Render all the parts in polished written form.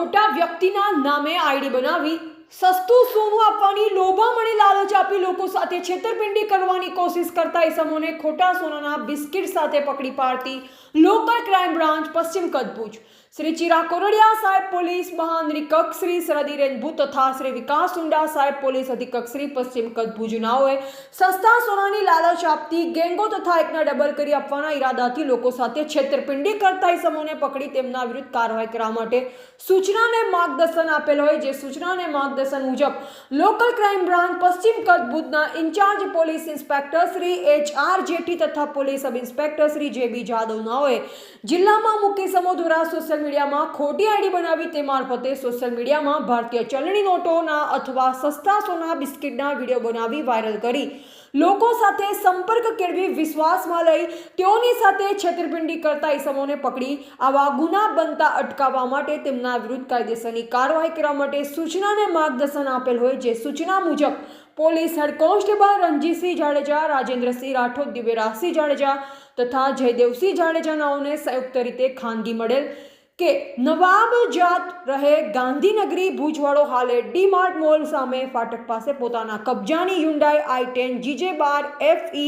ખોટા વ્યક્તિના નામે આઈડી બનાવી સસ્તું સોનું આપવાની લોભામણી લાલચ આપી લોકો સાથે છેતરપિંડી કરવાની કોશિશ કરતા ઇસમોને ખોટા સોનાના બિસ્કિટ સાથે પકડી પાડતી local crime branch Paschim Kutch Bhuj Shri Chirag Kordia સાહેબ પોલીસ મહાનિરીક્ષક શ્રી સરહદી રેન્જ ભુજ તથા શ્રી વિકાસ સુંડા સાહેબ પોલીસ અધિક્ષક શ્રી પશ્ચિમ કચ્છ ભુજનાઓએ સસ્તા સોનાની લાલચ આપતી ગેંગો તથા એકના ડબલ કરી આપવાના ઈરાદાથી લોકો સાથે છેતરપિંડી કરતા ઇસમોને પકડી તેમના વિરુદ્ધ કાર્યવાહી કરવા માટે સૂચના અને માર્ગદર્શન આપેલ હોય જે સૂચના અને માર્ગદર્શન મુજબ local crime branch Paschim Kutch ભુજના in-charge police inspector Shri HR Jethi તથા police sub inspector Shri JB જાદવનાઓએ જિલ્લામાં મુખ્ય સમૂહ દ્વારા સોશિયલ મીડિયામાં ખોટી આઈડી બનાવી તે મારફતે સોશિયલ મીડિયામાં ભારતીય ચલણી નોટોના અથવા સસ્તા સોના બિસ્કિટના વિડીયો બનાવી વાયરલ કરી લોકો સાથે સંપર્ક કેળવી વિશ્વાસમાં લઈ તેઓની સાથે છેતરપિંડી કરતા ઇસમોને પકડી આવા ગુના બનતા અટકાવવા માટે તેમના વિરુદ્ધ કાયદેસરની કાર્યવાહી કરવા માટે સૂચના અને માર્ગદર્શન આપેલ હોય જે સૂચના મુજબ police head constable Ranjitsinh Jadeja Rajendrasinh Rathod Divyarajsinh Jadeja તથા જયદેવસિંહ જાડેજા નાઓને સંયુક્ત રીતે ખાનગી મળેલ કે નવાબ જાત રહે ગાંધીનગરી ભુજવાળો હાલે ડી-માર્ટ મોલ સામે ફાટક પાસે પોતાના કબજાની Hyundai i10 GJ12 FE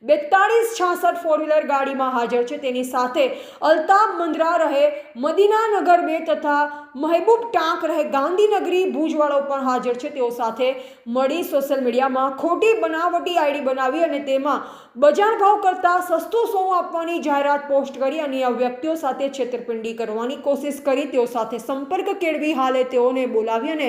4266 four wheeler ગાડીમાં હાજર છે તેની સાથે અલ્તાફ મંદરા રહે મદીનાનગર 2 તથા મહેબૂબ ટાંક રહે ગાંધીનગરી ભુજવાળો પણ હાજર છે તેઓ સાથે મળી સોશિયલ મીડિયામાં ખોટી બનાવટી આઈડી બનાવી અને તેમાં બજાર ભાવ કરતાં સસ્તું સોનું આપવાની જાહેરાત પોસ્ટ કરી અન્ય વ્યક્તિઓ સાથે છેતરપિંડી કરવાની કોશિશ કરી તેઓ સાથે સંપર્ક કેળવી હાલે તેઓને બોલાવી અને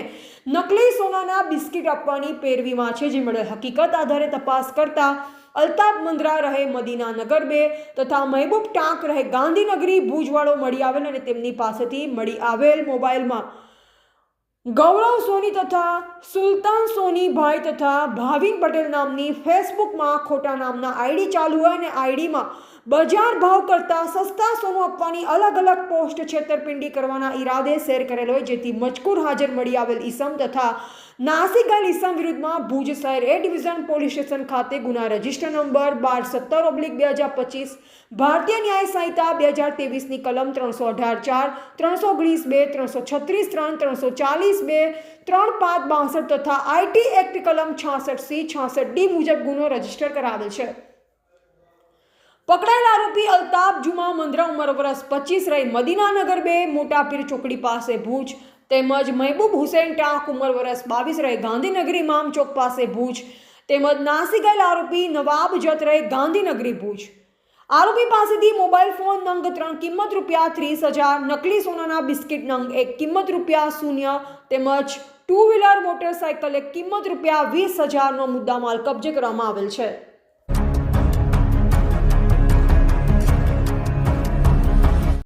નકલી સોનાના બિસ્કિટ આપવાની પેરવીમાં છે જે મળેલ હકીકત આધારે તપાસ કરતા અલ્તાફ મંદરા રહે મદીનાનગર 2 તથા મહેબૂબ ટાંક રહે ગાંધીનગરી ભુજવાળો મળી આવેલ અને તેમની પાસેથી મળી આવેલ મોબાઈલમાં ગૌરવ સોની તથા સુલતાન સોની ભાઈ તથા ભાવિન પટેલ નામની ફેસબુકમાં ખોટા નામના આઈડી ચાલુ હોય અને આઈડીમાં બજાર ભાવ કરતાં સસ્તા સોનું આપવાની અલગ અલગ પોસ્ટ છેતરપિંડી કરવાના ઈરાદે શેર કરેલ હોય જેથી મજકૂર હાજર મળી આવેલ ઈસમ તથા નાસી ગયેલ ઈસમ વિરુદ્ધમાં ભુજ શહેર A ડિવિઝન પોલીસ સ્ટેશન ખાતે ગુના રજિસ્ટર નંબર 1217/2025 ભારતીય ન્યાય સંહિતા 2023ની કલમ 318(4) 319(2) 336(3) 340(2) 3562 તથા IT એક્ટ કલમ 66C 66D મુજબ ગુનો રજીસ્ટર કરાવેલ છે. પકડાયેલ આરોપી અલ્તાફ જુમા મંદરા ઉંમર વર્ષ 25 રહી મદીનાનગર 2 મોટા પીર ચોકડી પાસે ભુજ તેમજ મહેબૂબ હુસૈન ટાંક ઉંમર વર્ષ 22 રહે ગાંધીનગરી ઇમામ ચોક પાસે ભુજ તેમજ નાસી ગયેલ આરોપી નવાબ જત રહે ગાંધીનગરી ભુજ. આરોપી પાસેથી મોબાઈલ ફોન નંગ 3 કિંમત ₹30,000 નકલી સોનાના બિસ્કિટ નંગ 1 કિંમત ₹0 તેમજ 2 વ્હીલર મોટરસાયકલ 1 કિંમત ₹20,000 નો મુદ્દામાલ કબજે કરવામાં આવેલ છે.